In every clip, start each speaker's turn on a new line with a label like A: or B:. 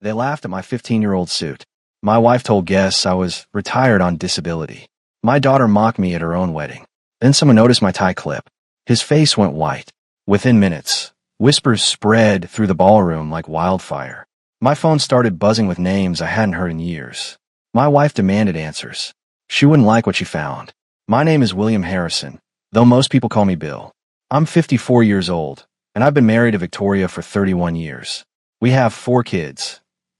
A: They laughed at my 15-year-old suit. My wife told guests I was retired on disability. My daughter mocked me at her own wedding. Then someone noticed my tie clip. His face went white. Within minutes, whispers spread through the ballroom like wildfire. My phone started buzzing with names I hadn't heard in years. My wife demanded answers. She wouldn't like what she found. My name is William Harrison, though most people call me Bill. I'm 54 years old, and I've been married to Victoria for 31 years. We have 4 kids.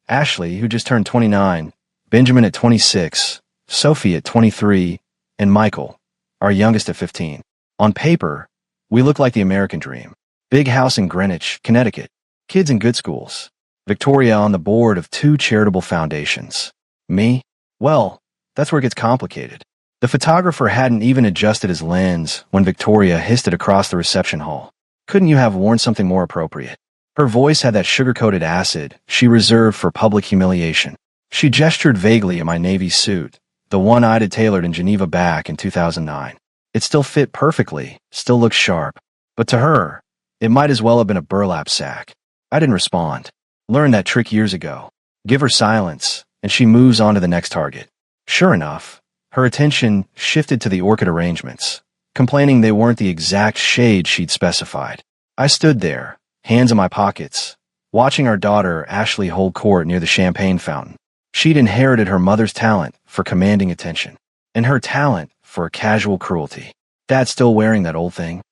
A: Ashley, who just turned 29, Benjamin at 26, Sophie at 23, and Michael, our youngest at 15. On paper, we look like the American dream. Big house in Greenwich, Connecticut. Kids in good schools. Victoria on the board of 2 charitable foundations. Me? Well, that's where it gets complicated. The photographer hadn't even adjusted his lens when Victoria hissed it across the reception hall. Couldn't you have worn something more appropriate? Her voice had that sugar-coated acid she reserved for public humiliation. She gestured vaguely at my navy suit, the one I'd had tailored in Geneva back in 2009. It still fit perfectly, still looked sharp. But to her, it might as well have been a burlap sack. I didn't respond. Learned that trick years ago. Give her silence, and she moves on to the next target. Sure enough, her attention shifted to the orchid arrangements, complaining they weren't the exact shade she'd specified. I stood there, hands in my pockets, watching our daughter Ashley hold court near the champagne fountain. She'd inherited her mother's talent for commanding attention, and her talent for casual cruelty. Dad's still wearing that old thing?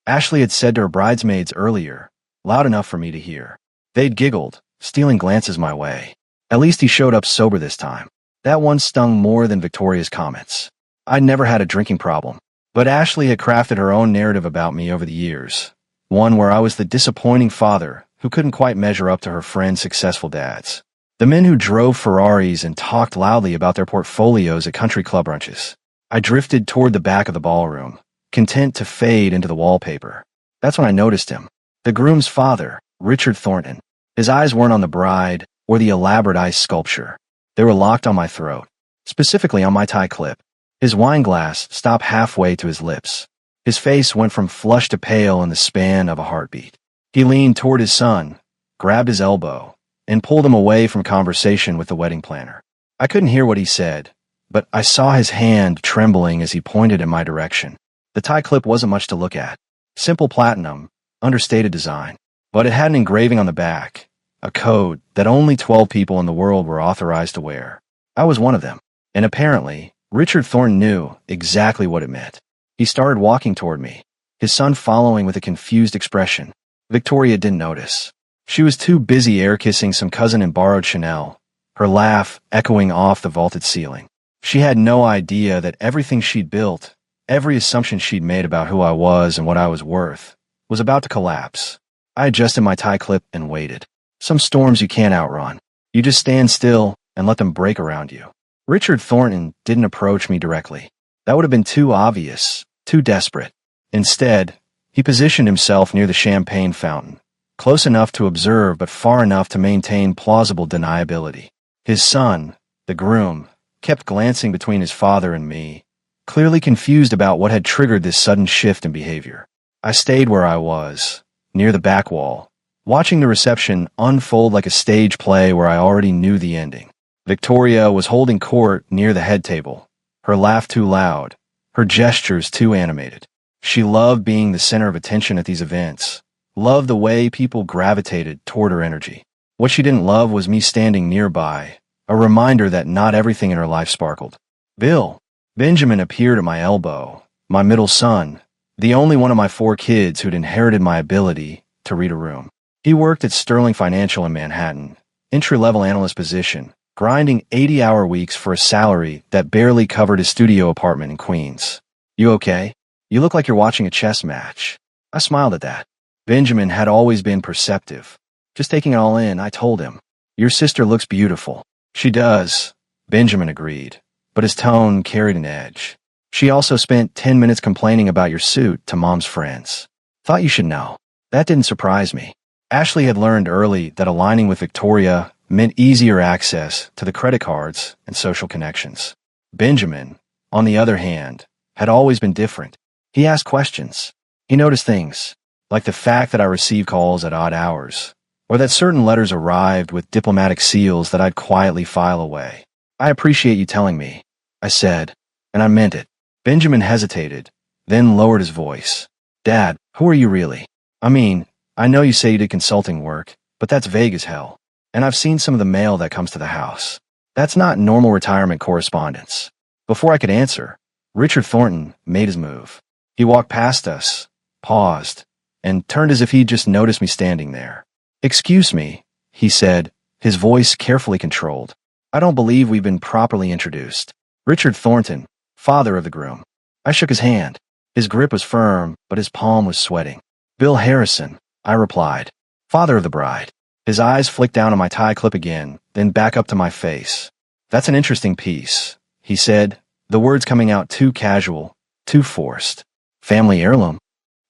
A: Ashley had said to her bridesmaids earlier, loud enough for me to hear. They'd giggled, stealing glances my way. At least he showed up sober this time. That one stung more than Victoria's comments. I'd never had a drinking problem, but Ashley had crafted her own narrative about me over the years. One where I was the disappointing father who couldn't quite measure up to her friends' successful dads. The men who drove Ferraris and talked loudly about their portfolios at country club brunches. I drifted toward the back of the ballroom, content to fade into the wallpaper. That's when I noticed him. The groom's father, Richard Thornton. His eyes weren't on the bride or the elaborate ice sculpture. They were locked on my throat, specifically on my tie clip. His wine glass stopped halfway to his lips. His face went from flushed to pale in the span of a heartbeat. He leaned toward his son, grabbed his elbow, and pulled him away from conversation with the wedding planner. I couldn't hear what he said, but I saw his hand trembling as he pointed in my direction. The tie clip wasn't much to look at. Simple platinum, understated design. But it had an engraving on the back, a code that only 12 people in the world were authorized to wear. I was one of them, and apparently, Richard Thornton knew exactly what it meant. He started walking toward me, his son following with a confused expression. Victoria didn't notice. She was too busy air-kissing some cousin in borrowed Chanel, her laugh echoing off the vaulted ceiling. She had no idea that everything she'd built, every assumption she'd made about who I was and what I was worth, was about to collapse. I adjusted my tie clip and waited. Some storms you can't outrun. You just stand still and let them break around you. Richard Thornton didn't approach me directly. That would have been too obvious, too desperate. Instead, he positioned himself near the champagne fountain, close enough to observe but far enough to maintain plausible deniability. His son, the groom, kept glancing between his father and me, clearly confused about what had triggered this sudden shift in behavior. I stayed where I was, near the back wall, watching the reception unfold like a stage play where I already knew the ending. Victoria was holding court near the head table, her laugh too loud, her gestures too animated. She loved being the center of attention at these events, loved the way people gravitated toward her energy. What she didn't love was me standing nearby, a reminder that not everything in her life sparkled. Bill. Benjamin appeared at my elbow, my middle son, the only one of my 4 kids who'd inherited my ability to read a room. He worked at Sterling Financial in Manhattan, entry-level analyst position, grinding 80-hour weeks for a salary that barely covered his studio apartment in Queens. You okay? You look like you're watching a chess match. I smiled at that. Benjamin had always been perceptive. Just taking it all in, I told him, "Your sister looks beautiful." "She does," Benjamin agreed, but his tone carried an edge. "She also spent 10 minutes complaining about your suit to Mom's friends. Thought you should know." That didn't surprise me. Ashley had learned early that aligning with Victoria meant easier access to the credit cards and social connections. Benjamin, on the other hand, had always been different. He asked questions. He noticed things, like the fact that I received calls at odd hours, or that certain letters arrived with diplomatic seals that I'd quietly file away. I appreciate you telling me, I said, and I meant it. Benjamin hesitated, then lowered his voice. Dad, who are you really? I mean, I know you say you did consulting work, but that's vague as hell. And I've seen some of the mail that comes to the house. That's not normal retirement correspondence. Before I could answer, Richard Thornton made his move. He walked past us, paused, and turned as if he'd just noticed me standing there. Excuse me, he said, his voice carefully controlled. I don't believe we've been properly introduced. Richard Thornton, father of the groom. I shook his hand. His grip was firm, but his palm was sweating. Bill Harrison, I replied. Father of the bride. His eyes flicked down on my tie clip again, then back up to my face. That's an interesting piece, he said, the words coming out too casual, too forced. Family heirloom?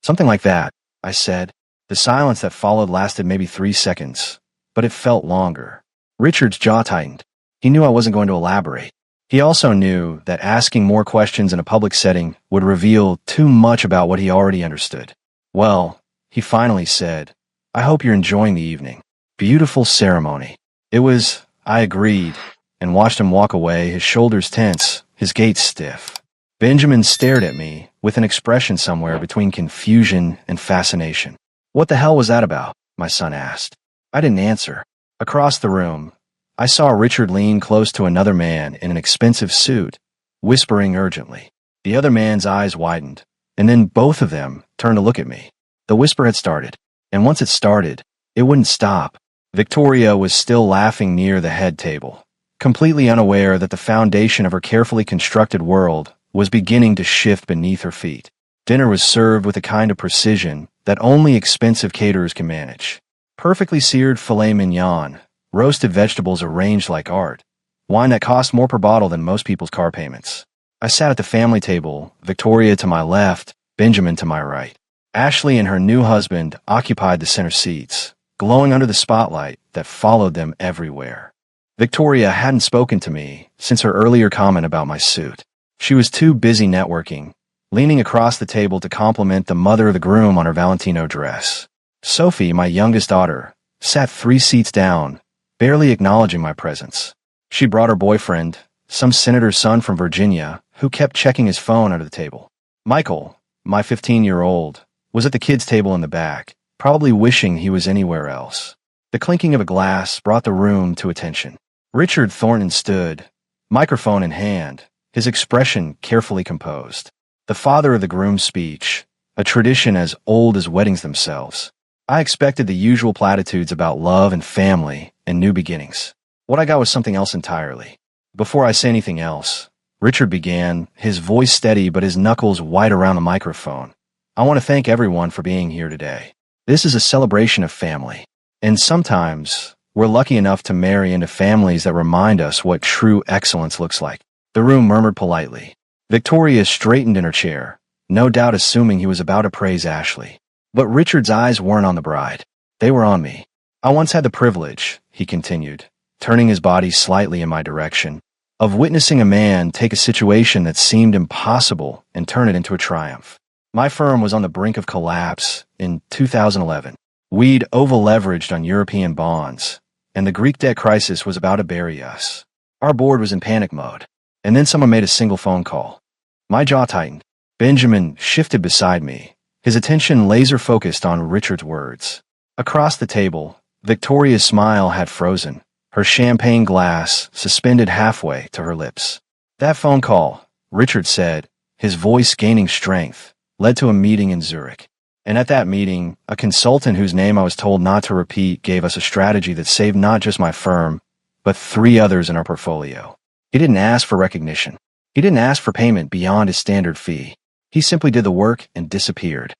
A: Something like that, I said. The silence that followed lasted maybe 3 seconds, but it felt longer. Richard's jaw tightened. He knew I wasn't going to elaborate. He also knew that asking more questions in a public setting would reveal too much about what he already understood. Well, he finally said, I hope you're enjoying the evening. Beautiful ceremony. It was, I agreed, and watched him walk away, his shoulders tense, his gait stiff. Benjamin stared at me with an expression somewhere between confusion and fascination. What the hell was that about? My son asked. I didn't answer. Across the room, I saw Richard lean close to another man in an expensive suit, whispering urgently. The other man's eyes widened, and then both of them turned to look at me. The whisper had started, and once it started, it wouldn't stop. Victoria was still laughing near the head table, completely unaware that the foundation of her carefully constructed world was beginning to shift beneath her feet. Dinner was served with a kind of precision that only expensive caterers can manage. Perfectly seared filet mignon, roasted vegetables arranged like art, wine that cost more per bottle than most people's car payments. I sat at the family table, Victoria to my left, Benjamin to my right. Ashley and her new husband occupied the center seats, glowing under the spotlight that followed them everywhere. Victoria hadn't spoken to me since her earlier comment about my suit. She was too busy networking, leaning across the table to compliment the mother of the groom on her Valentino dress. Sophie, my youngest daughter, sat 3 seats down, barely acknowledging my presence. She brought her boyfriend, some senator's son from Virginia, who kept checking his phone under the table. Michael, my 15-year-old, was at the kids' table in the back, probably wishing he was anywhere else. The clinking of a glass brought the room to attention. Richard Thornton stood, microphone in hand, his expression carefully composed. The father of the groom's speech, a tradition as old as weddings themselves. I expected the usual platitudes about love and family and new beginnings. What I got was something else entirely. Before I say anything else, Richard began, his voice steady but his knuckles white around the microphone. I want to thank everyone for being here today. This is a celebration of family. And sometimes, we're lucky enough to marry into families that remind us what true excellence looks like. The room murmured politely. Victoria straightened in her chair, no doubt assuming he was about to praise Ashley. But Richard's eyes weren't on the bride. They were on me. I once had the privilege, he continued, turning his body slightly in my direction, of witnessing a man take a situation that seemed impossible and turn it into a triumph. My firm was on the brink of collapse in 2011. We'd over-leveraged on European bonds, and the Greek debt crisis was about to bury us. Our board was in panic mode, and then someone made a single phone call. My jaw tightened. Benjamin shifted beside me, his attention laser-focused on Richard's words. Across the table, Victoria's smile had frozen, her champagne glass suspended halfway to her lips. That phone call, Richard said, his voice gaining strength, led to a meeting in Zurich. And at that meeting, a consultant whose name I was told not to repeat gave us a strategy that saved not just my firm, but 3 others in our portfolio. He didn't ask for recognition. He didn't ask for payment beyond his standard fee. He simply did the work and disappeared.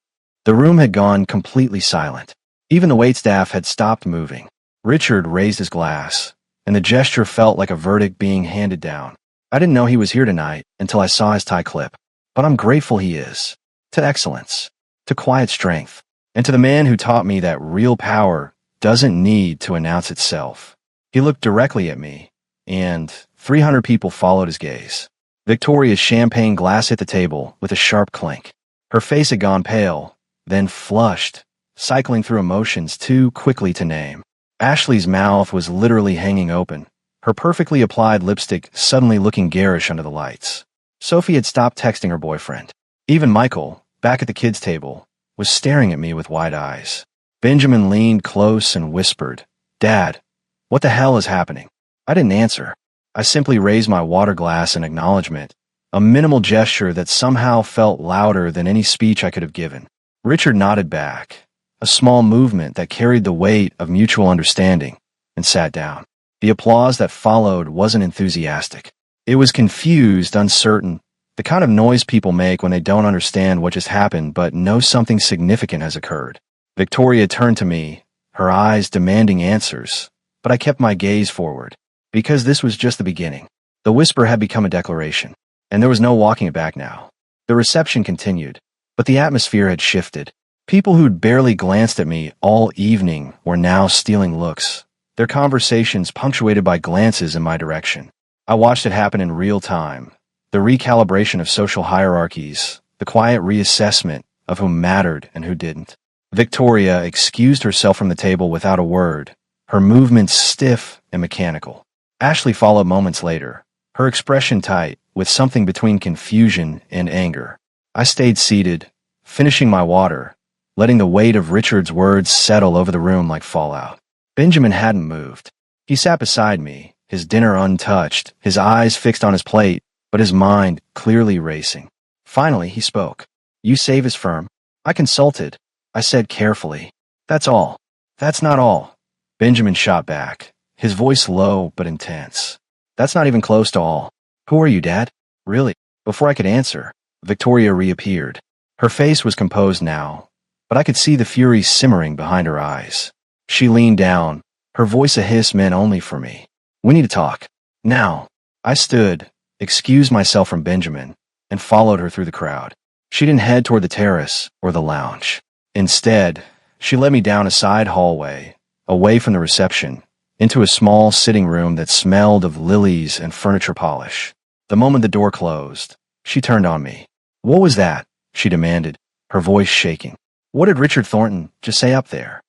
A: The room had gone completely silent. Even the waitstaff had stopped moving. Richard raised his glass, and the gesture felt like a verdict being handed down. I didn't know he was here tonight until I saw his tie clip, but I'm grateful he is. To excellence, to quiet strength, and to the man who taught me that real power doesn't need to announce itself. He looked directly at me, and 300 people followed his gaze. Victoria's champagne glass hit the table with a sharp clink. Her face had gone pale, then flushed, cycling through emotions too quickly to name. Ashley's mouth was literally hanging open, her perfectly applied lipstick suddenly looking garish under the lights. Sophie had stopped texting her boyfriend. Even Michael, back at the kids' table, was staring at me with wide eyes. Benjamin leaned close and whispered, "Dad, what the hell is happening?" I didn't answer. I simply raised my water glass in acknowledgement, a minimal gesture that somehow felt louder than any speech I could have given. Richard nodded back, a small movement that carried the weight of mutual understanding, and sat down. The applause that followed wasn't enthusiastic. It was confused, uncertain, the kind of noise people make when they don't understand what just happened but know something significant has occurred. Victoria turned to me, her eyes demanding answers, but I kept my gaze forward, because this was just the beginning. The whisper had become a declaration, and there was no walking it back now. The reception continued, but the atmosphere had shifted. People who'd barely glanced at me all evening were now stealing looks, their conversations punctuated by glances in my direction. I watched it happen in real time, the recalibration of social hierarchies, the quiet reassessment of who mattered and who didn't. Victoria excused herself from the table without a word, her movements stiff and mechanical. Ashley followed moments later, her expression tight, with something between confusion and anger. I stayed seated, finishing my water, letting the weight of Richard's words settle over the room like fallout. Benjamin hadn't moved. He sat beside me, his dinner untouched, his eyes fixed on his plate, but his mind clearly racing. Finally, he spoke. "You save his firm?" I consulted. I said carefully, "That's all." "That's not all." Benjamin shot back, his voice low but intense. "That's not even close to all." "Who are you, Dad?" "Really?" Before I could answer, Victoria reappeared. Her face was composed now, but I could see the fury simmering behind her eyes. She leaned down, her voice a hiss meant only for me. "We need to talk. Now." I stood, excused myself from Benjamin, and followed her through the crowd. She didn't head toward the terrace or the lounge. Instead, she led me down a side hallway, away from the reception, into a small sitting room that smelled of lilies and furniture polish. The moment the door closed, she turned on me. "What was that?" she demanded, her voice shaking. "What did Richard Thornton just say up there?"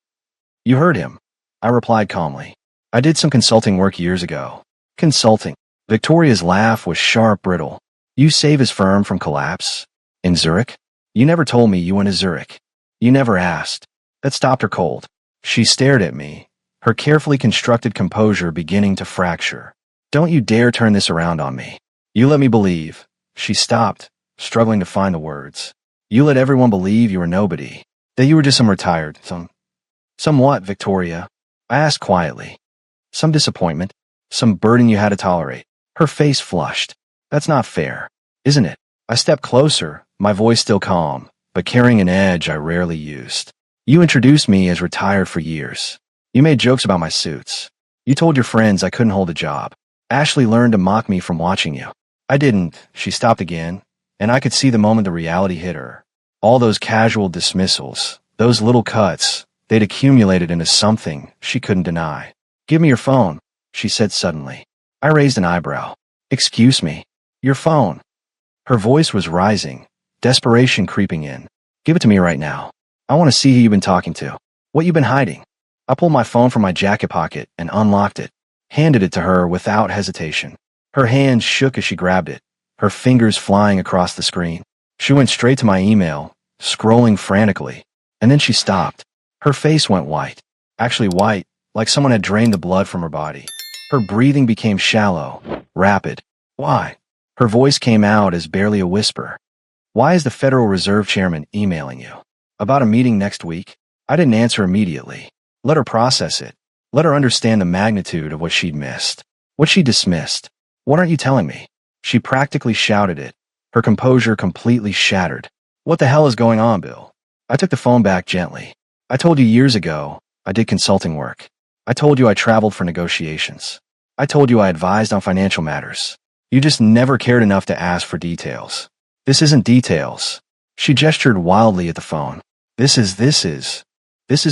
A: "You heard him," I replied calmly. "I did some consulting work years ago." "Consulting?" Victoria's laugh was sharp, brittle. "You save his firm from collapse? In Zurich? You never told me you went to Zurich. You never asked." That stopped her cold. She stared at me, her carefully constructed composure beginning to fracture. "Don't you dare turn this around on me. You let me believe." She stopped, struggling to find the words. "You let everyone believe you were nobody, that you were just some retired, Somewhat, Victoria?" I asked quietly. "Some disappointment? Some burden you had to tolerate?" Her face flushed. "That's not fair, isn't it?" I stepped closer, my voice still calm, but carrying an edge I rarely used. "You introduced me as retired for years. You made jokes about my suits. You told your friends I couldn't hold a job. Ashley learned to mock me from watching you." "I didn't." She stopped again, and I could see the moment the reality hit her. All those casual dismissals, those little cuts, they'd accumulated into something she couldn't deny. "Give me your phone," she said suddenly. I raised an eyebrow. "Excuse me? Your phone?" Her voice was rising, desperation creeping in. "Give it to me right now. I want to see who you've been talking to. What you've been hiding." I pulled my phone from my jacket pocket and unlocked it, handed it to her without hesitation. Her hands shook as she grabbed it, her fingers flying across the screen. She went straight to my email, scrolling frantically, and then she stopped. Her face went white. Actually white, like someone had drained the blood from her body. Her breathing became shallow, rapid. "Why?" Her voice came out as barely a whisper. "Why is the Federal Reserve Chairman emailing you? About a meeting next week?" I didn't answer immediately. Let her process it. Let her understand the magnitude of what she'd missed. What she dismissed. "What aren't you telling me?" She practically shouted it, her composure completely shattered. "What the hell is going on, Bill?" I took the phone back gently. "I told you years ago I did consulting work. I told you I traveled for negotiations. I told you I advised on financial matters. You just never cared enough to ask for details. This isn't details." She gestured wildly at the phone. This is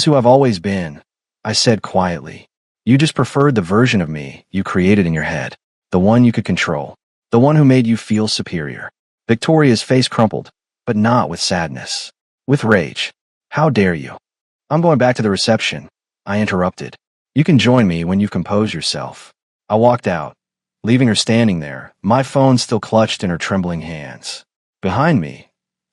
A: who I've always been," I said quietly. "You just preferred the version of me you created in your head, the one you could control, the one who made you feel superior." Victoria's face crumpled, but not with sadness. With rage. "How dare you?" "I'm going back to the reception," I interrupted. You can join me when you've composed yourself. I walked out, leaving her standing there, my phone still clutched in her trembling hands. Behind me,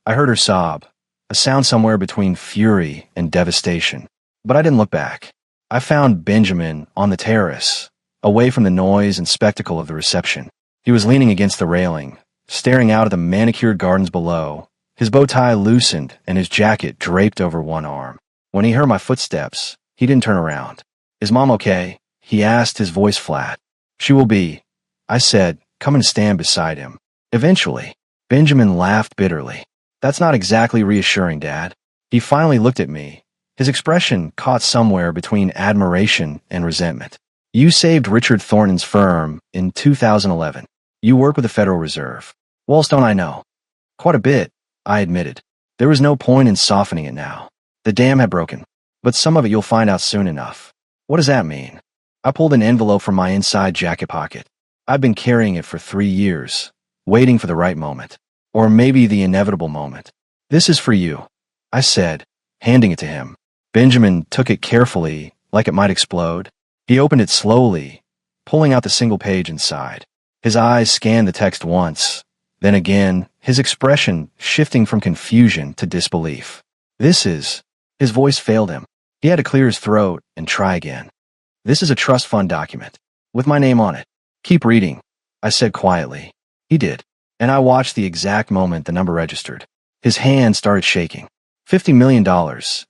A: I heard her sob, a sound somewhere between fury and devastation. But I didn't look back. I found Benjamin on the terrace, away from the noise and spectacle of the reception. He was leaning against the railing, staring out at the manicured gardens below, his bow tie loosened and his jacket draped over one arm. When he heard my footsteps, he didn't turn around. Is Mom okay? He asked, his voice flat. She will be, I said, come and stand beside him. Eventually, Benjamin laughed bitterly. That's not exactly reassuring, Dad. He finally looked at me, his expression caught somewhere between admiration and resentment. You saved Richard Thornton's firm in 2011. You work with the Federal Reserve. Well, don't I know? Quite a bit, I admitted. There was no point in softening it now. The dam had broken. But some of it you'll find out soon enough. What does that mean? I pulled an envelope from my inside jacket pocket. I've been carrying it for 3 years, waiting for the right moment. Or maybe the inevitable moment. This is for you, I said, handing it to him. Benjamin took it carefully, like it might explode. He opened it slowly, pulling out the single page inside. His eyes scanned the text once, then again, his expression shifting from confusion to disbelief. This is... His voice failed him. He had to clear his throat and try again. This is a trust fund document, with my name on it. Keep reading, I said quietly. He did, and I watched the exact moment the number registered. His hand started shaking. $50 million,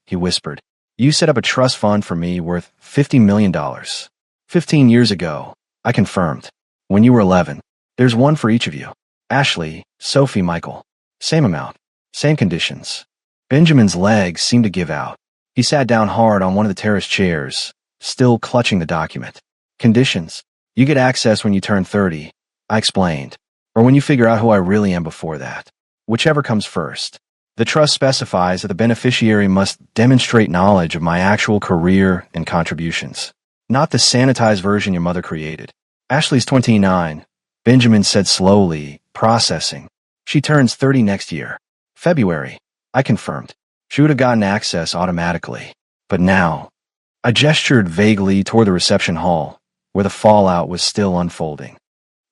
A: he whispered. You set up a trust fund for me worth $50 million. 15 years ago, I confirmed. When you were 11, there's one for each of you. Ashley, Sophie, Michael. Same amount, same conditions. Benjamin's legs seemed to give out. He sat down hard on one of the terrace chairs, still clutching the document. Conditions. You get access when you turn 30, I explained, or when you figure out who I really am before that. Whichever comes first. The trust specifies that the beneficiary must demonstrate knowledge of my actual career and contributions, not the sanitized version your mother created. Ashley's 29, Benjamin said slowly, processing. She turns 30 next year. February, I confirmed. She would have gotten access automatically. But now, I gestured vaguely toward the reception hall, where the fallout was still unfolding.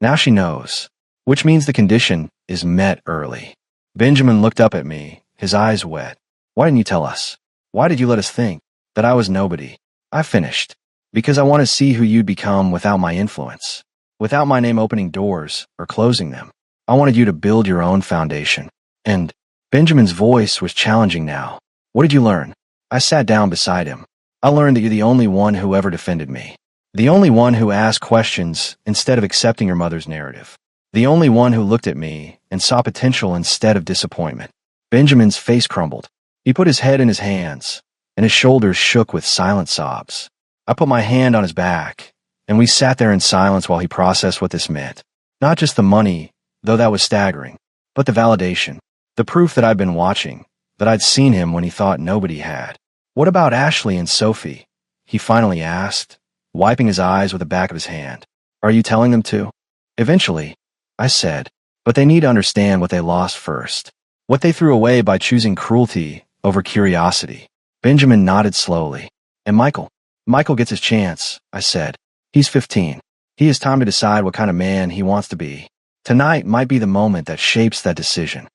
A: Now she knows, which means the condition is met early. Benjamin looked up at me, his eyes wet. Why didn't you tell us? Why did you let us think that I was nobody? I finished. Because I want to see who you'd become without my influence. Without my name opening doors or closing them. I wanted you to build your own foundation. And Benjamin's voice was challenging now. What did you learn? I sat down beside him. I learned that you're the only one who ever defended me. The only one who asked questions instead of accepting your mother's narrative. The only one who looked at me and saw potential instead of disappointment. Benjamin's face crumbled. He put his head in his hands, and his shoulders shook with silent sobs. I put my hand on his back, and we sat there in silence while he processed what this meant. Not just the money, though that was staggering, but the validation. The proof that I'd been watching, that I'd seen him when he thought nobody had. What about Ashley and Sophie? He finally asked, wiping his eyes with the back of his hand. Are you telling them to? Eventually, I said, but they need to understand what they lost first. What they threw away by choosing cruelty over curiosity. Benjamin nodded slowly. And Michael? Michael gets his chance, I said. He's 15. He has time to decide what kind of man he wants to be. Tonight might be the moment that shapes that decision.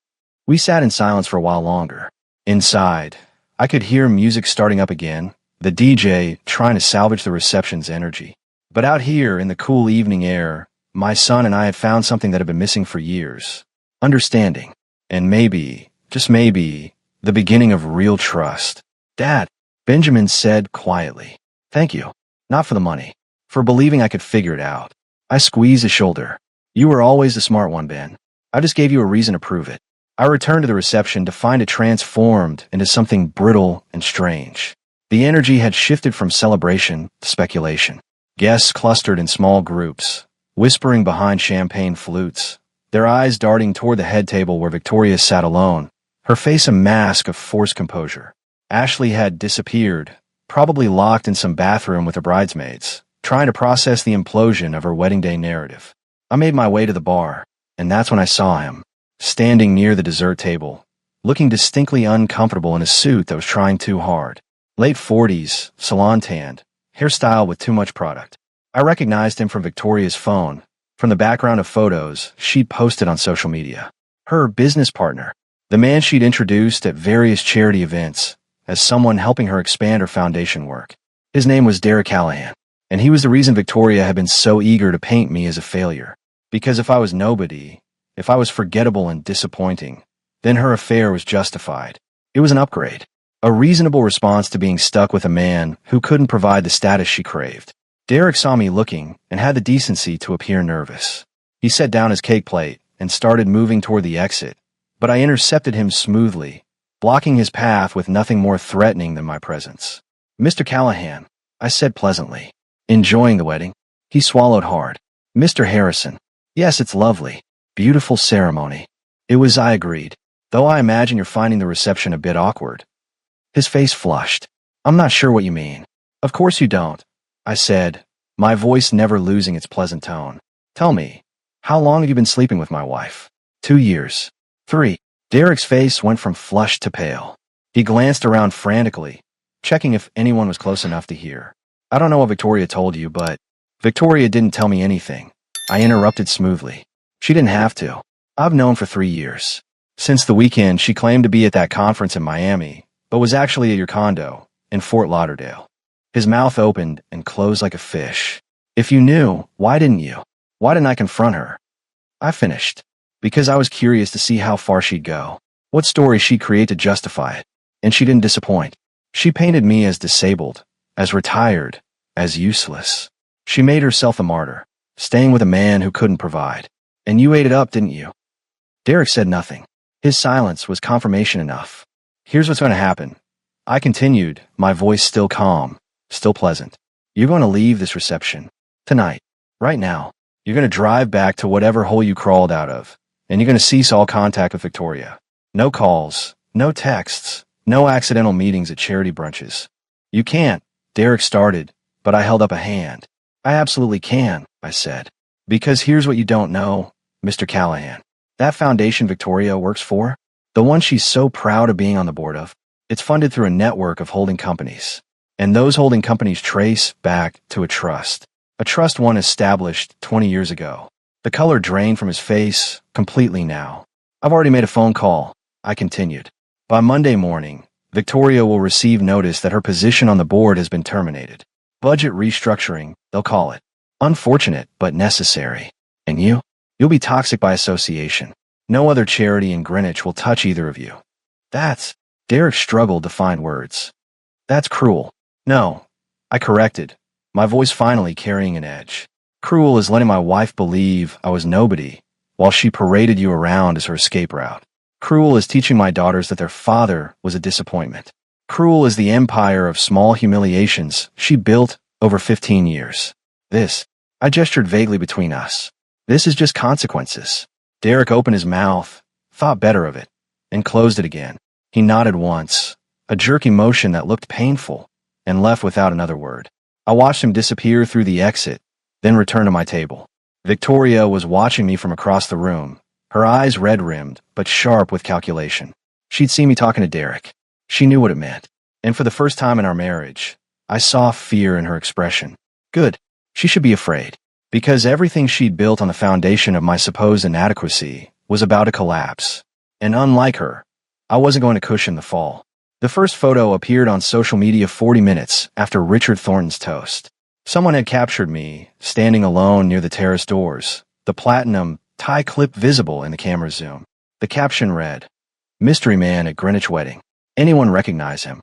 A: We sat in silence for a while longer. Inside, I could hear music starting up again, the DJ trying to salvage the reception's energy. But out here in the cool evening air, my son and I had found something that had been missing for years. Understanding. And maybe, just maybe, the beginning of real trust. Dad, Benjamin said quietly. Thank you. Not for the money. For believing I could figure it out. I squeezed his shoulder. You were always the smart one, Ben. I just gave you a reason to prove it. I returned to the reception to find it transformed into something brittle and strange. The energy had shifted from celebration to speculation. Guests clustered in small groups, whispering behind champagne flutes, their eyes darting toward the head table where Victoria sat alone, her face a mask of forced composure. Ashley had disappeared, probably locked in some bathroom with her bridesmaids, trying to process the implosion of her wedding day narrative. I made my way to the bar, and that's when I saw him, standing near the dessert table, looking distinctly uncomfortable in a suit that was trying too hard. Late 40s, salon tanned, hairstyle with too much product. I recognized him from Victoria's phone, from the background of photos she'd posted on social media. Her business partner, the man she'd introduced at various charity events as someone helping her expand her foundation work. His name was Derek Callahan, and he was the reason Victoria had been so eager to paint me as a failure. Because if I was nobody, if I was forgettable and disappointing, then her affair was justified. It was an upgrade, a reasonable response to being stuck with a man who couldn't provide the status she craved. Derek saw me looking and had the decency to appear nervous. He set down his cake plate and started moving toward the exit, but I intercepted him smoothly, blocking his path with nothing more threatening than my presence. "Mr. Callahan," I said pleasantly. "Enjoying the wedding?" He swallowed hard. "Mr. Harrison, yes, it's lovely. Beautiful ceremony." "It was," I agreed, "though I imagine you're finding the reception a bit awkward." His face flushed. "I'm not sure what you mean." "Of course you don't," I said, my voice never losing its pleasant tone. "Tell me, how long have you been sleeping with my wife?" 2 years. 3. Derek's face went from flushed to pale. He glanced around frantically, checking if anyone was close enough to hear. "I don't know what Victoria told you, but—" "Victoria didn't tell me anything," I interrupted smoothly. "She didn't have to. I've known for 3 years. Since the weekend she claimed to be at that conference in Miami, but was actually at your condo in Fort Lauderdale." His mouth opened and closed like a fish. "If you knew, why didn't you? Why didn't I confront her?" I finished. Because I was curious to see how far she'd go, what story she'd create to justify it. And she didn't disappoint. She painted me as disabled, as retired, as useless. She made herself a martyr, staying with a man who couldn't provide. And you ate it up, didn't you? Derek said nothing. His silence was confirmation enough. "Here's what's going to happen," I continued, my voice still calm, still pleasant. "You're going to leave this reception. Tonight. Right now. You're going to drive back to whatever hole you crawled out of, and you're going to cease all contact with Victoria. No calls, no texts, no accidental meetings at charity brunches." "You can't," Derek started, but I held up a hand. "I absolutely can," I said. "Because here's what you don't know, Mr. Callahan. That foundation Victoria works for, the one she's so proud of being on the board of, it's funded through a network of holding companies. And those holding companies trace back to a trust one established 20 years ago." The color drained from his face completely now. "I've already made a phone call," I continued. "By Monday morning, Victoria will receive notice that her position on the board has been terminated. Budget restructuring, they'll call it. Unfortunate, but necessary. And you'll be toxic by association. No other charity in Greenwich will touch either of you." "That's—" Derek struggled to find words. "That's cruel." "No," I corrected, my voice finally carrying an edge. "Cruel is letting my wife believe I was nobody, while she paraded you around as her escape route. Cruel is teaching my daughters that their father was a disappointment. Cruel is the empire of small humiliations she built over 15 years. This," I gestured vaguely between us, "this is just consequences." Derek opened his mouth, thought better of it, and closed it again. He nodded once, a jerky motion that looked painful, and left without another word. I watched him disappear through the exit, then return to my table. Victoria was watching me from across the room, her eyes red-rimmed, but sharp with calculation. She'd seen me talking to Derek. She knew what it meant. And for the first time in our marriage, I saw fear in her expression. Good. She should be afraid. Because everything she'd built on the foundation of my supposed inadequacy was about to collapse. And unlike her, I wasn't going to cushion the fall. The first photo appeared on social media 40 minutes after Richard Thornton's toast. Someone had captured me, standing alone near the terrace doors, the platinum tie clip visible in the camera zoom. The caption read, "Mystery Man at Greenwich Wedding. Anyone recognize him?"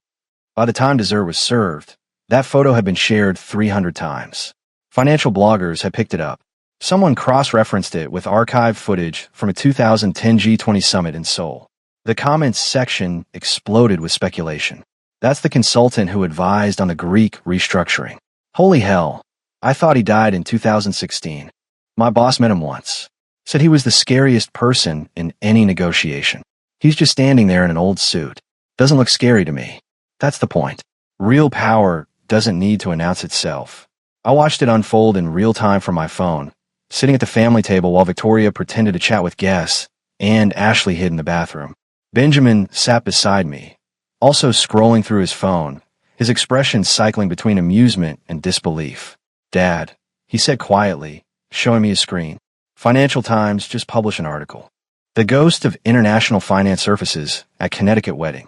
A: By the time dessert was served, that photo had been shared 300 times. Financial bloggers had picked it up. Someone cross-referenced it with archived footage from a 2010 G20 summit in Seoul. The comments section exploded with speculation. That's the consultant who advised on the Greek restructuring. Holy hell. I thought he died in 2016. My boss met him once. Said he was the scariest person in any negotiation. He's just standing there in an old suit. Doesn't look scary to me. That's the point. Real power doesn't need to announce itself. I watched it unfold in real time from my phone, sitting at the family table while Victoria pretended to chat with guests, and Ashley hid in the bathroom. Benjamin sat beside me, also scrolling through his phone, his expression cycling between amusement and disbelief. "Dad," he said quietly, showing me his screen. "Financial Times just published an article. The ghost of international finance surfaces at Connecticut wedding.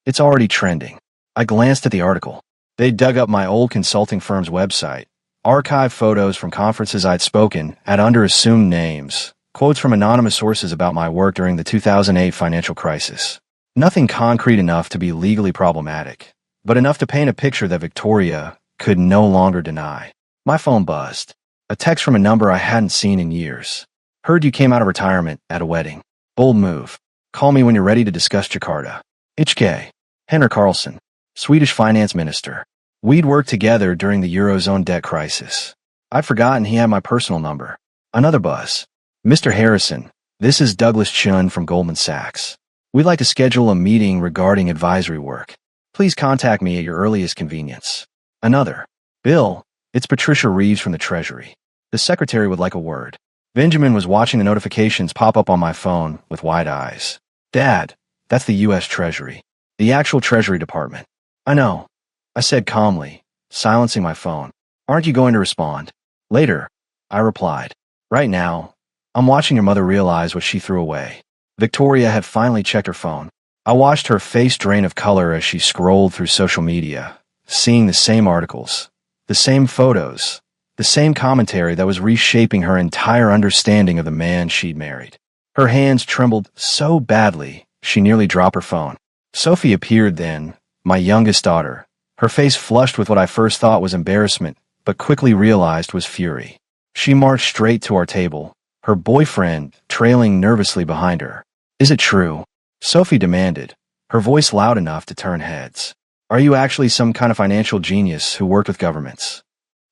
A: It's already trending." I glanced at the article. They dug up my old consulting firm's website, archived photos from conferences I'd spoken at under assumed names, quotes from anonymous sources about my work during the 2008 financial crisis. Nothing concrete enough to be legally problematic, but enough to paint a picture that Victoria could no longer deny. My phone buzzed. A text from a number I hadn't seen in years. "Heard you came out of retirement at a wedding. Bold move. Call me when you're ready to discuss Jakarta. HK. Henrik Carlson, Swedish finance minister. We'd worked together during the Eurozone debt crisis." I'd forgotten he had my personal number. Another buzz. "Mr. Harrison, this is Douglas Chun from Goldman Sachs. We'd like to schedule a meeting regarding advisory work. Please contact me at your earliest convenience." Another. "Bill, it's Patricia Reeves from the Treasury. The secretary would like a word." Benjamin was watching the notifications pop up on my phone with wide eyes. "Dad, that's the U.S. Treasury. The actual Treasury Department." "I know," I said calmly, silencing my phone. "Aren't you going to respond?" "Later," I replied. "Right now, I'm watching your mother realize what she threw away." Victoria had finally checked her phone. I watched her face drain of color as she scrolled through social media, seeing the same articles, the same photos, the same commentary that was reshaping her entire understanding of the man she'd married. Her hands trembled so badly, she nearly dropped her phone. Sophie appeared then, my youngest daughter, her face flushed with what I first thought was embarrassment, but quickly realized was fury. She marched straight to our table, her boyfriend trailing nervously behind her. "Is it true?" Sophie demanded, her voice loud enough to turn heads. "Are you actually some kind of financial genius who worked with governments?"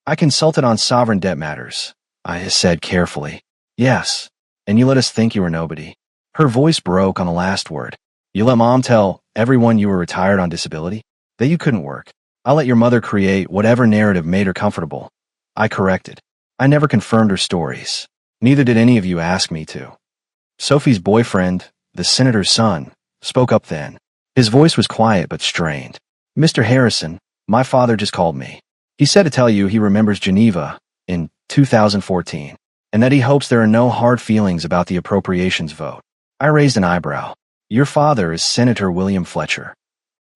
A: "I consulted on sovereign debt matters," I said carefully. "Yes, and you let us think you were nobody." Her voice broke on the last word. "You let Mom tell everyone you were retired on disability? That you couldn't work? I let your mother create whatever narrative made her comfortable." I corrected. "I never confirmed her stories. Neither did any of you ask me to." Sophie's boyfriend, the senator's son, spoke up then. His voice was quiet but strained. "Mr. Harrison, my father just called me. He said to tell you he remembers Geneva in 2014, and that he hopes there are no hard feelings about the appropriations vote." I raised an eyebrow. "Your father is Senator William Fletcher."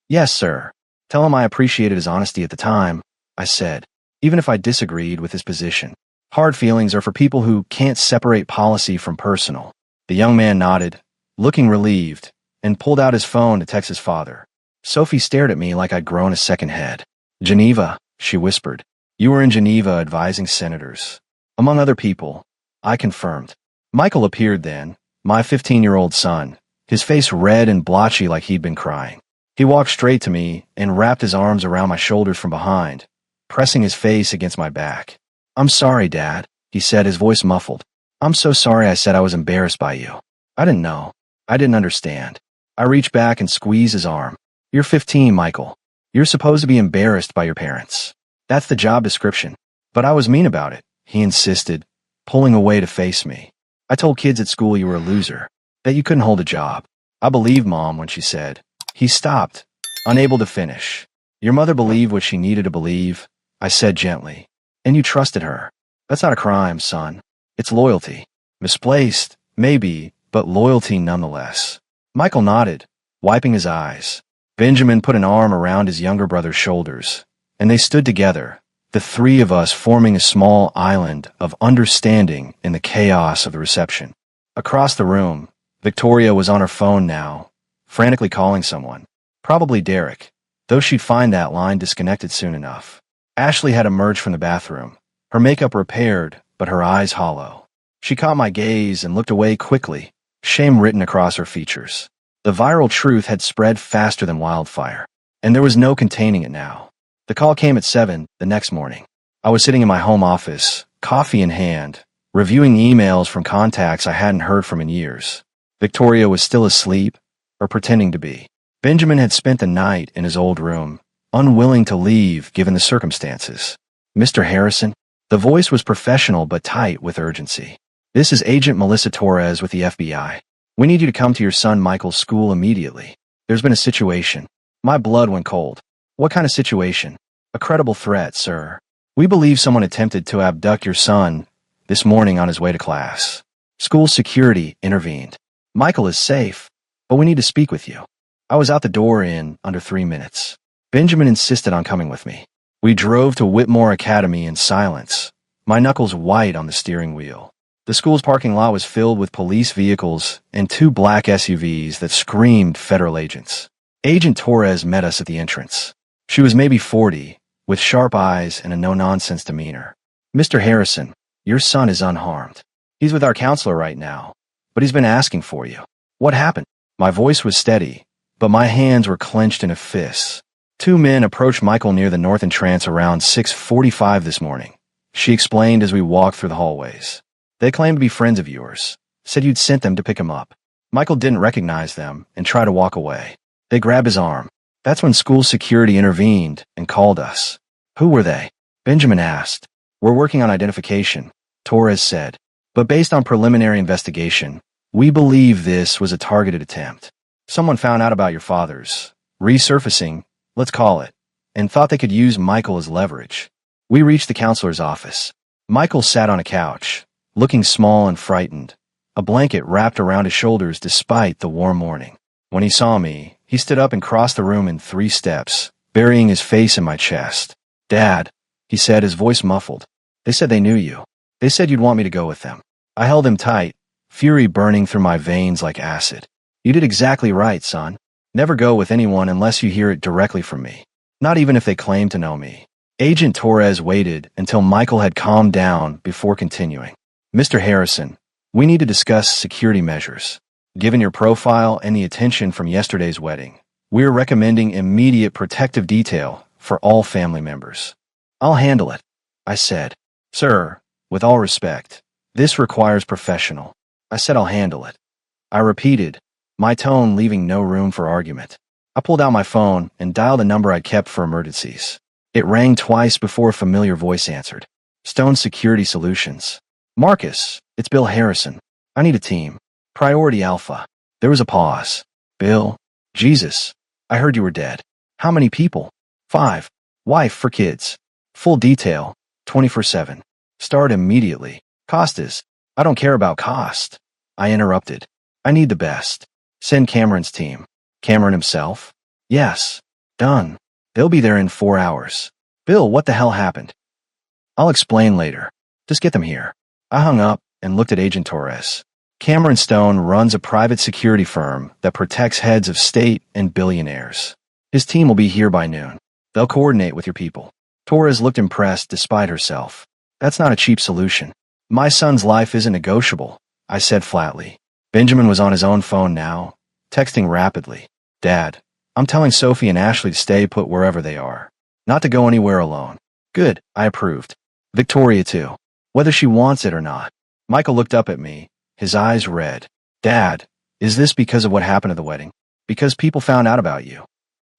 A: "Yes, sir. Tell him I appreciated his honesty at the time," I said, even if I disagreed with his position. "Hard feelings are for people who can't separate policy from personal." The young man nodded, looking relieved, and pulled out his phone to text his father. Sophie stared at me like I'd grown a second head. "Geneva," she whispered. "You were in Geneva advising senators." "Among other people," I confirmed. Michael appeared then, my 15-year-old son, his face red and blotchy like he'd been crying. He walked straight to me and wrapped his arms around my shoulders from behind, pressing his face against my back. "I'm sorry, Dad," he said, his voice muffled. "I'm so sorry I said I was embarrassed by you. I didn't know. I didn't understand." I reached back and squeezed his arm. "You're 15, Michael. You're supposed to be embarrassed by your parents. That's the job description." "But I was mean about it," he insisted, pulling away to face me. "I told kids at school you were a loser, that you couldn't hold a job. I believed Mom when she said." He stopped, unable to finish. "Your mother believed what she needed to believe," I said gently. "And you trusted her. That's not a crime, son. It's loyalty. Misplaced, maybe, but loyalty nonetheless." Michael nodded, wiping his eyes. Benjamin put an arm around his younger brother's shoulders, and they stood together, the three of us forming a small island of understanding in the chaos of the reception. Across the room, Victoria was on her phone now, frantically calling someone. Probably Derek, though she'd find that line disconnected soon enough. Ashley had emerged from the bathroom, her makeup repaired, but her eyes hollow. She caught my gaze and looked away quickly, shame written across her features. The viral truth had spread faster than wildfire, and there was no containing it now. The call came at 7 the next morning. I was sitting in my home office, coffee in hand, reviewing emails from contacts I hadn't heard from in years. Victoria was still asleep, or pretending to be. Benjamin had spent the night in his old room, unwilling to leave given the circumstances. "Mr. Harrison?" The voice was professional but tight with urgency. "This is Agent Melissa Torres with the FBI. We need you to come to your son Michael's school immediately. There's been a situation." My blood went cold. What kind of situation? A credible threat, sir. We believe someone attempted to abduct your son this morning on his way to class. School security intervened. Michael is safe, but we need to speak with you. I was out the door in under 3 minutes. Benjamin insisted on coming with me. We drove to Whitmore Academy in silence, my knuckles white on the steering wheel. The school's parking lot was filled with police vehicles and 2 black SUVs that screamed federal agents. Agent Torres met us at the entrance. She was maybe 40, with sharp eyes and a no-nonsense demeanor. Mr. Harrison, your son is unharmed. He's with our counselor right now, but he's been asking for you. What happened? My voice was steady, but my hands were clenched in a fist. 2 men approached Michael near the north entrance around 6:45 this morning. She explained as we walked through the hallways. They claimed to be friends of yours, said you'd sent them to pick him up. Michael didn't recognize them and tried to walk away. They grabbed his arm. That's when school security intervened and called us. Who were they? Benjamin asked. We're working on identification, Torres said. But based on preliminary investigation, we believe this was a targeted attempt. Someone found out about your father's resurfacing, let's call it, and thought they could use Michael as leverage. We reached the counselor's office. Michael sat on a couch, looking small and frightened, a blanket wrapped around his shoulders despite the warm morning. When he saw me, he stood up and crossed the room in 3 steps, burying his face in my chest. Dad, he said, his voice muffled. They said they knew you. They said you'd want me to go with them. I held him tight, fury burning through my veins like acid. You did exactly right, son. Never go with anyone unless you hear it directly from me, not even if they claim to know me. Agent Torres waited until Michael had calmed down before continuing. Mr. Harrison, we need to discuss security measures. Given your profile and the attention from yesterday's wedding, we're recommending immediate protective detail for all family members. I'll handle it, I said. Sir, with all respect, this requires professional. I said I'll handle it. I repeated, my tone leaving no room for argument. I pulled out my phone and dialed a number I'd kept for emergencies. It rang twice before a familiar voice answered. Stone Security Solutions. Marcus, it's Bill Harrison. I need a team. Priority Alpha. There was a pause. Bill. Jesus. I heard you were dead. How many people? 5. Wife for kids. Full detail. 24/7. Start immediately. Cost is. I don't care about cost. I interrupted. I need the best. Send Cameron's team. Cameron himself? Yes. Done. They'll be there in 4 hours. Bill, what the hell happened? I'll explain later. Just get them here. I hung up and looked at Agent Torres. Cameron Stone runs a private security firm that protects heads of state and billionaires. His team will be here by noon. They'll coordinate with your people. Torres looked impressed despite herself. That's not a cheap solution. My son's life isn't negotiable, I said flatly. Benjamin was on his own phone now, texting rapidly. Dad, I'm telling Sophie and Ashley to stay put wherever they are. Not to go anywhere alone. Good, I approved. Victoria too. Whether she wants it or not. Michael looked up at me, his eyes red. Dad, is this because of what happened at the wedding? Because people found out about you?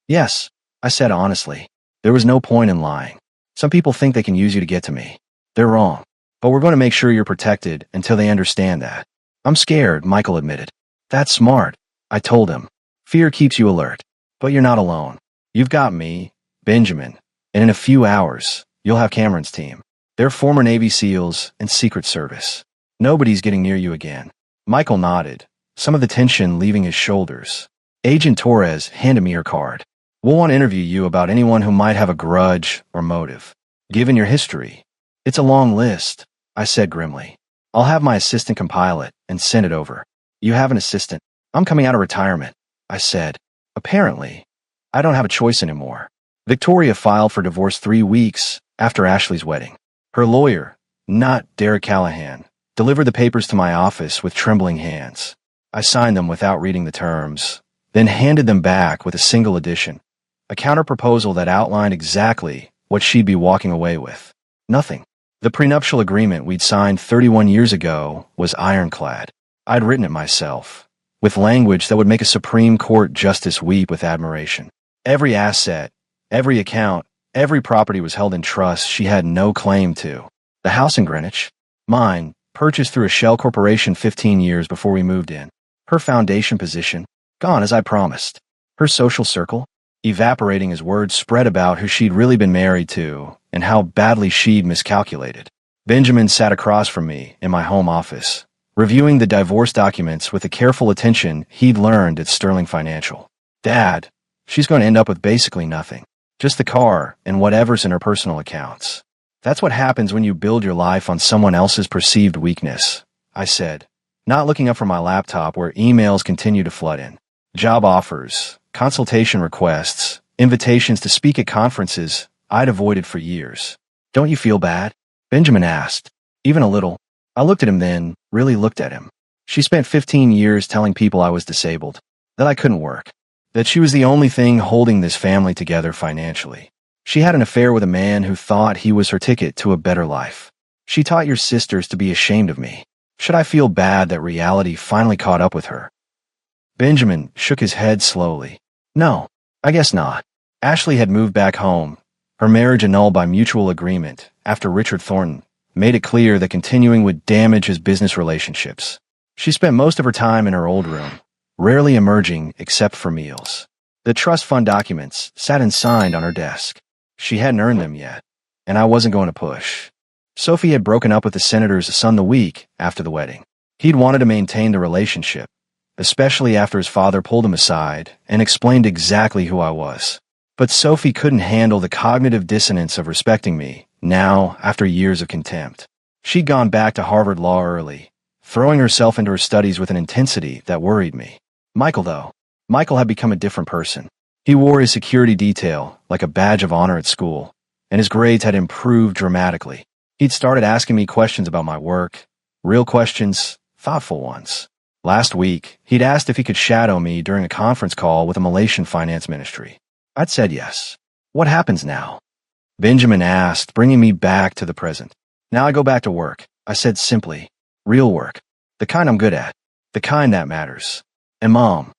A: Yes, I said honestly. There was no point in lying. Some people think they can use you to get to me. They're wrong. But we're going to make sure you're protected until they understand that. I'm scared, Michael admitted. That's smart, I told him. Fear keeps you alert. But you're not alone. You've got me, Benjamin, and in a few hours, you'll have Cameron's team. They're former Navy SEALs and Secret Service. Nobody's getting near you again. Michael nodded, some of the tension leaving his shoulders. Agent Torres handed me her card. We'll want to interview you about anyone who might have a grudge or motive. Given your history, it's a long list, I said grimly. I'll have my assistant compile it and send it over. You have an assistant. I'm coming out of retirement, I said. Apparently, I don't have a choice anymore. Victoria filed for divorce 3 weeks after Ashley's wedding. Her lawyer, not Derek Callahan, delivered the papers to my office with trembling hands. I signed them without reading the terms, then handed them back with a single addition, a counter-proposal that outlined exactly what she'd be walking away with. Nothing. The prenuptial agreement we'd signed 31 years ago was ironclad. I'd written it myself, with language that would make a Supreme Court justice weep with admiration. Every asset, every account, every property was held in trust she had no claim to. The house in Greenwich, mine, purchased through a shell corporation 15 years before we moved in. Her foundation position, gone as I promised. Her social circle, evaporating as word spread about who she'd really been married to and how badly she'd miscalculated. Benjamin sat across from me in my home office, reviewing the divorce documents with the careful attention he'd learned at Sterling Financial. "Dad, she's going to end up with basically nothing. Just the car and whatever's in her personal accounts. That's what happens when you build your life on someone else's perceived weakness," I said, not looking up from my laptop where emails continued to flood in. Job offers, consultation requests, invitations to speak at conferences I'd avoided for years. "Don't you feel bad?" Benjamin asked. "Even a little." I looked at him then, really looked at him. She spent 15 years telling people I was disabled, that I couldn't work, that she was the only thing holding this family together financially. She had an affair with a man who thought he was her ticket to a better life. She taught your sisters to be ashamed of me. Should I feel bad that reality finally caught up with her? Benjamin shook his head slowly. "No, I guess not." Ashley had moved back home, her marriage annulled by mutual agreement after Richard Thornton made it clear that continuing would damage his business relationships. She spent most of her time in her old room, rarely emerging except for meals. The trust fund documents sat unsigned on her desk. She hadn't earned them yet, and I wasn't going to push. Sophie had broken up with the senator's son the week after the wedding. He'd wanted to maintain the relationship, especially after his father pulled him aside and explained exactly who I was. But Sophie couldn't handle the cognitive dissonance of respecting me, now after years of contempt. She'd gone back to Harvard Law early, throwing herself into her studies with an intensity that worried me. Michael had become a different person. He wore his security detail like a badge of honor at school, and his grades had improved dramatically. He'd started asking me questions about my work, real questions, thoughtful ones. Last week, he'd asked if he could shadow me during a conference call with a Malaysian finance ministry. I'd said yes. "What happens now?" Benjamin asked, bringing me back to the present. "Now I go back to work," I said simply. "Real work. The kind I'm good at. The kind that matters. And Mom,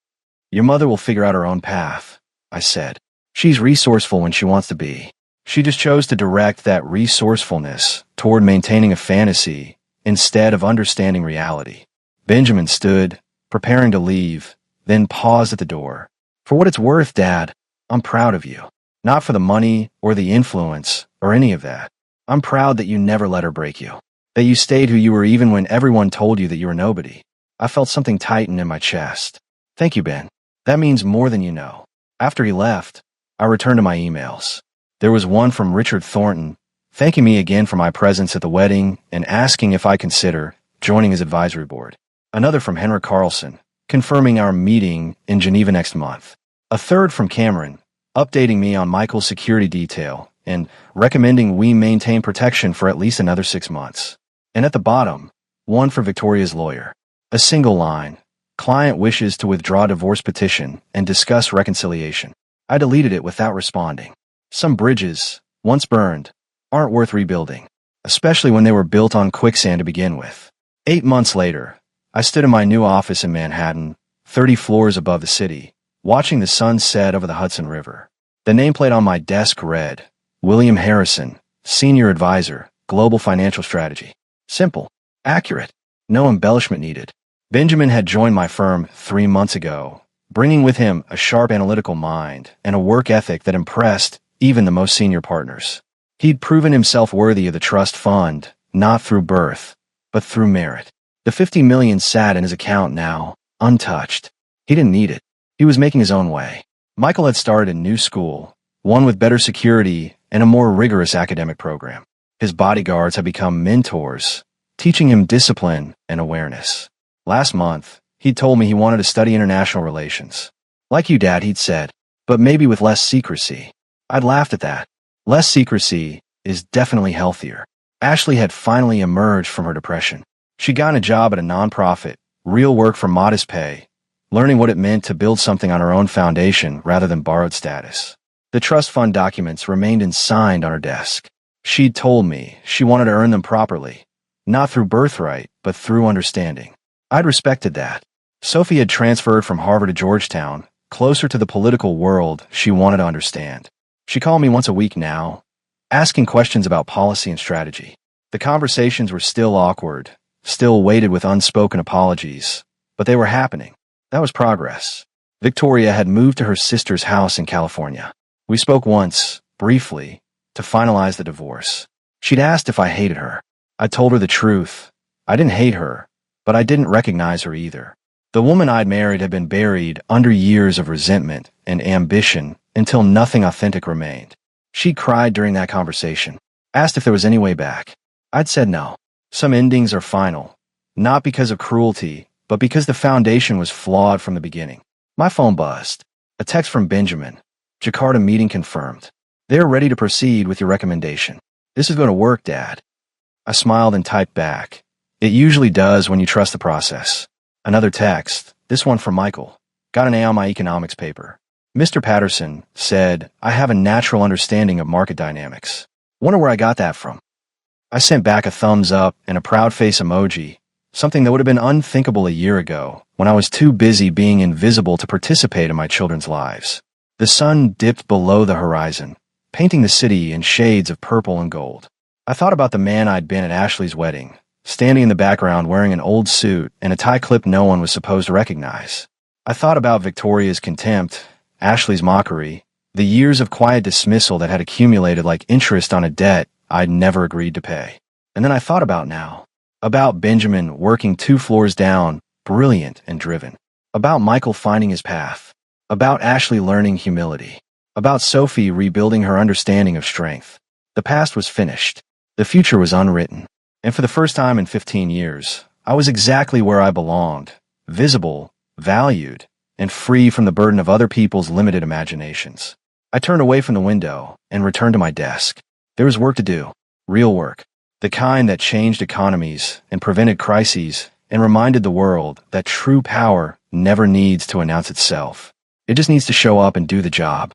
A: your mother will figure out her own path," I said. "She's resourceful when she wants to be. She just chose to direct that resourcefulness toward maintaining a fantasy instead of understanding reality." Benjamin stood, preparing to leave, then paused at the door. "For what it's worth, Dad, I'm proud of you. Not for the money or the influence or any of that. I'm proud that you never let her break you. That you stayed who you were even when everyone told you that you were nobody." I felt something tighten in my chest. "Thank you, Ben. That means more than you know." After he left, I returned to my emails. There was one from Richard Thornton, thanking me again for my presence at the wedding and asking if I consider joining his advisory board. Another from Henrik Carlson, confirming our meeting in Geneva next month. A third from Cameron, updating me on Michael's security detail and recommending we maintain protection for at least another 6 months. And at the bottom, one for Victoria's lawyer. A single line. "Client wishes to withdraw divorce petition and discuss reconciliation." I deleted it without responding. Some bridges, once burned, aren't worth rebuilding, especially when they were built on quicksand to begin with. 8 months later, I stood in my new office in Manhattan, 30 floors above the city, watching the sun set over the Hudson River. The nameplate on my desk read, "William Harrison, Senior Advisor, Global Financial Strategy." Simple, accurate, no embellishment needed. Benjamin had joined my firm 3 months ago, bringing with him a sharp analytical mind and a work ethic that impressed even the most senior partners. He'd proven himself worthy of the trust fund, not through birth, but through merit. The $50 million sat in his account now, untouched. He didn't need it. He was making his own way. Michael had started a new school, one with better security and a more rigorous academic program. His bodyguards had become mentors, teaching him discipline and awareness. Last month, he'd told me he wanted to study international relations. "Like you, Dad," he'd said, "but maybe with less secrecy." I'd laughed at that. Less secrecy is definitely healthier. Ashley had finally emerged from her depression. She'd gotten a job at a nonprofit, real work for modest pay, learning what it meant to build something on her own foundation rather than borrowed status. The trust fund documents remained unsigned on her desk. She'd told me she wanted to earn them properly, not through birthright, but through understanding. I'd respected that. Sophie had transferred from Harvard to Georgetown, closer to the political world she wanted to understand. She called me once a week now, asking questions about policy and strategy. The conversations were still awkward, still weighted with unspoken apologies, but they were happening. That was progress. Victoria had moved to her sister's house in California. We spoke once, briefly, to finalize the divorce. She'd asked if I hated her. I told her the truth. I didn't hate her, but I didn't recognize her either. The woman I'd married had been buried under years of resentment and ambition until nothing authentic remained. She cried during that conversation, asked if there was any way back. I'd said no. Some endings are final, not because of cruelty, but because the foundation was flawed from the beginning. My phone buzzed. A text from Benjamin. Jakarta meeting confirmed. They're ready to proceed with your recommendation. This is going to work, Dad. I smiled and typed back. It usually does when you trust the process. Another text, this one from Michael. Got an A on my economics paper. Mr. Patterson said, I have a natural understanding of market dynamics. Wonder where I got that from. I sent back a thumbs up and a proud face emoji, something that would have been unthinkable a year ago when I was too busy being invisible to participate in my children's lives. The sun dipped below the horizon, painting the city in shades of purple and gold. I thought about the man I'd been at Ashley's wedding, standing in the background wearing an old suit and a tie clip no one was supposed to recognize. I thought about Victoria's contempt, Ashley's mockery, the years of quiet dismissal that had accumulated like interest on a debt I'd never agreed to pay. And then I thought about now, about Benjamin working 2 floors down, brilliant and driven, about Michael finding his path, about Ashley learning humility, about Sophie rebuilding her understanding of strength. The past was finished. The future was unwritten. And for the first time in 15 years, I was exactly where I belonged, visible, valued, and free from the burden of other people's limited imaginations. I turned away from the window and returned to my desk. There was work to do, real work, the kind that changed economies and prevented crises and reminded the world that true power never needs to announce itself. It just needs to show up and do the job.